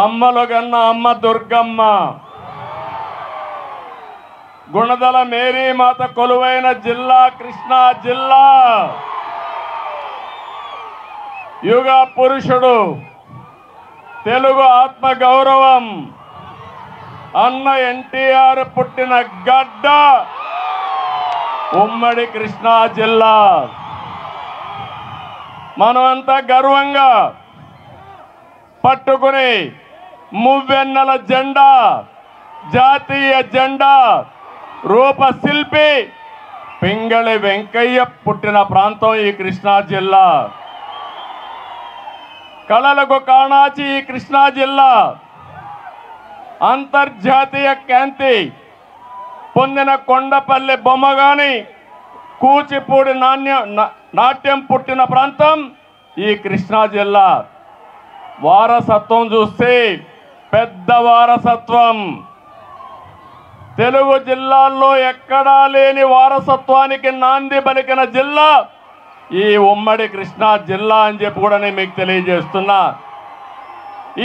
అమ్మలు కన్న అమ్మ దుర్గమ్మ, గుణదల మేరీమాత కొలువైన జిల్లా కృష్ణా జిల్లా. యుగ పురుషుడు, తెలుగు ఆత్మ గౌరవం, అన్న ఎన్టీఆర్ పుట్టిన గడ్డ ఉమ్మడి కృష్ణా జిల్లా. మనమంతా గర్వంగా పట్టుకుని మువ్వెన్నెల జెండా, జాతీయ జెండా రూపశిల్పి పింగళి వెంకయ్య పుట్టిన ప్రాంతం ఈ కృష్ణా జిల్లా. కళలకు కాణాచి ఈ కృష్ణా జిల్లా. అంతర్జాతీయ ఖ్యాతి పొందిన కొండపల్లి బొమ్మ గాని, కూచిపూడి నాట్యం పుట్టిన ప్రాంతం ఈ కృష్ణా జిల్లా. వారసత్వం చూస్తే పెద్ద వారసత్వం. తెలుగు జిల్లాల్లో ఎక్కడా లేని వారసత్వానికి నాంది పలికిన జిల్లా ఈ ఉమ్మడి కృష్ణా జిల్లా అని చెప్పి కూడా నేను మీకు తెలియజేస్తున్నా.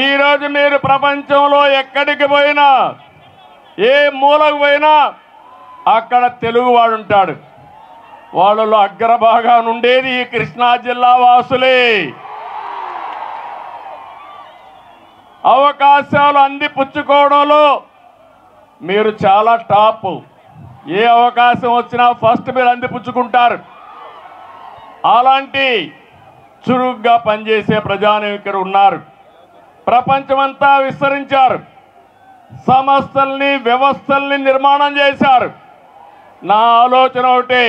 ఈరోజు మీరు ప్రపంచంలో ఎక్కడికి పోయినా, ఏ మూలకు పోయినా అక్కడ తెలుగువాడు ఉంటాడు. వాళ్ళలో అగ్రభాగాన ఉండేది ఈ కృష్ణా జిల్లా వాసులే. అవకాశాలు అందిపుచ్చుకోవడంలో మీరు చాలా టాప్. ఏ అవకాశం వచ్చినా ఫస్ట్ మీరు అందిపుచ్చుకుంటారు. అలాంటి చురుగ్గా పనిచేసే ప్రజానాయకులు ఉన్నారు. ప్రపంచమంతా విస్తరించారు. సంస్థల్ని, వ్యవస్థల్ని నిర్మాణం చేశారు. నా ఆలోచన ఒకటి,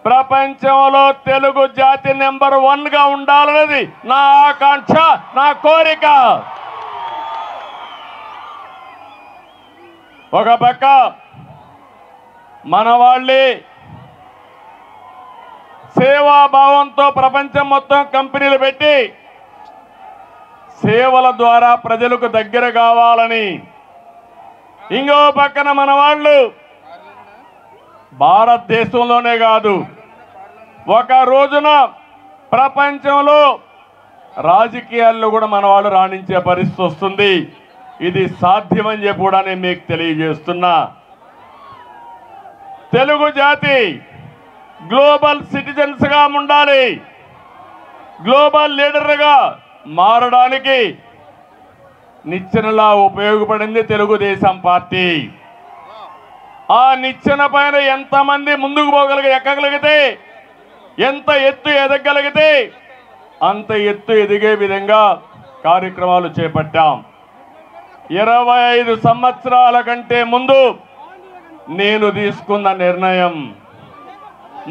ప్రపంచంలో తెలుగు జాతి నెంబర్ 1గా ఉండాలనేది నా ఆకాంక్ష, నా కోరిక. ఒక పక్క మన వాళ్ళే సేవాభావంతో ప్రపంచం మొత్తం కంపెనీలు పెట్టి సేవల ద్వారా ప్రజలకు దగ్గర కావాలని, ఇంకో పక్కన మన వాళ్ళు భారతదేశంలోనే కాదు, ఒక రోజున ప్రపంచంలో రాజకీయాల్లో కూడా మన వాళ్ళు రాణించే పరిస్థితి వస్తుంది. ఇది సాధ్యమని చెప్పి కూడా నేను మీకు తెలియజేస్తున్నా. తెలుగు జాతి గ్లోబల్ సిటిజన్స్గా ఉండాలి. గ్లోబల్ లీడర్గా మారడానికి నిచ్చెనలా ఉపయోగపడింది తెలుగుదేశం పార్టీ. ఆ నిచ్చెన పైన ఎంతమంది ముందుకు ఎక్కగలిగితే, ఎంత ఎత్తు ఎదగలిగితే అంత ఎత్తు ఎదిగే విధంగా కార్యక్రమాలు చేపట్టాం. 25 సంవత్సరాల కంటే ముందు నేను తీసుకున్న నిర్ణయం,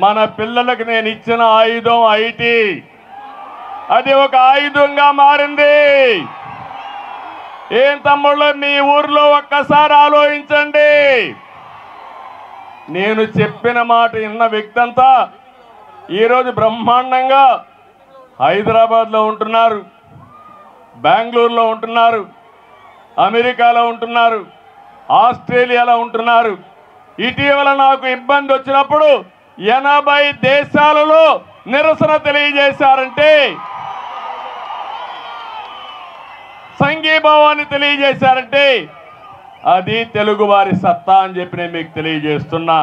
మన పిల్లలకు నేను ఇచ్చిన ఆయుధం ఐటీ, అది ఒక ఆయుధంగా మారింది. ఏం తమ్ముళ్ళు, మీ ఊర్లో ఒక్కసారి ఆలోచించండి. నేను చెప్పిన మాట విన్న వ్యక్తి అంతా ఈరోజు బ్రహ్మాండంగా హైదరాబాద్లో ఉంటున్నారు, బెంగళూరులో ఉంటున్నారు, అమెరికాలో ఉంటున్నారు, ఆస్ట్రేలియాలో ఉంటున్నారు. ఇటీవల నాకు ఇబ్బంది వచ్చినప్పుడు 80 దేశాలలో నిరసన తెలియజేశారంటే, సంఘీభావాన్ని తెలియజేశారంటే అది తెలుగువారి సత్తా అని చెప్పి నేను మీకు తెలియజేస్తున్నా.